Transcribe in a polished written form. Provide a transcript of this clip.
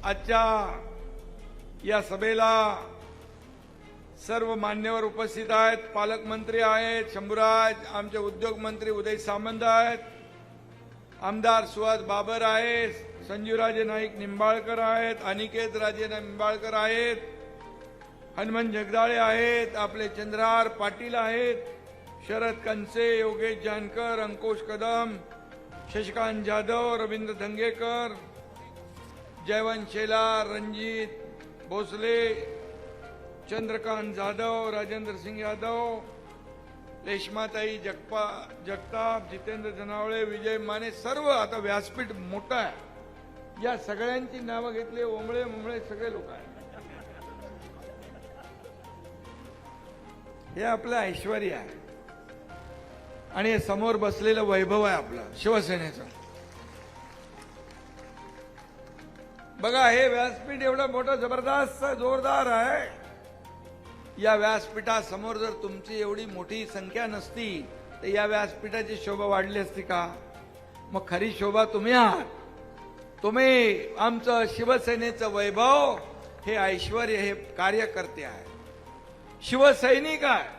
आजच्या या सभेला सर्व मान्यवर उपस्थित आहेत, पालकमंत्री आहेत, शंभूराज, आमचे उद्योग मंत्री उदय सामंत आहेत, आमदार सुहास बाबर आहेत, संजीवराजे नाईक निंबाळकर आहेत, अनिकेत राजे निंबाळकर आहेत, हनुमंत जगदाळे आहेत, आपले चंद्रहार पाटील आहेत, शरद कनसे, योगेश जानकर, अंकुश कदम, शशिकांत जाधव, रवींद्र धंगेकर, जयवंत शेलार, रणजित भोसले, चंद्रकांत जाधव, राजेंद्र सिंह यादव, रेश्माताई जगताप, जितेंद्र जनावळे, विजय माने, सर्व आता व्यासपीठ मोठं आहे. या सगळ्यांची नावं घेतली, ओंबळे मुंबळे सगळे लोक आहेत. हे आपलं ऐश्वर्य आहे आणि हे समोर बसलेलं वैभव आहे आपलं शिवसेनेचं. बघा, हे व्यासपीठ एवढं मोठं जबरदस्त जोरदार आहे. या व्यासपीठासमोर जर तुमची एवढी मोठी संख्या नसती तर या व्यासपीठाची शोभा वाढली असती का? मग खरी शोभा तुम्ही आहात. तुम्ही आमचं शिवसेनेचं वैभव, हे ऐश्वर्य, हे कार्यकर्ते आहे, शिवसैनिक आहे.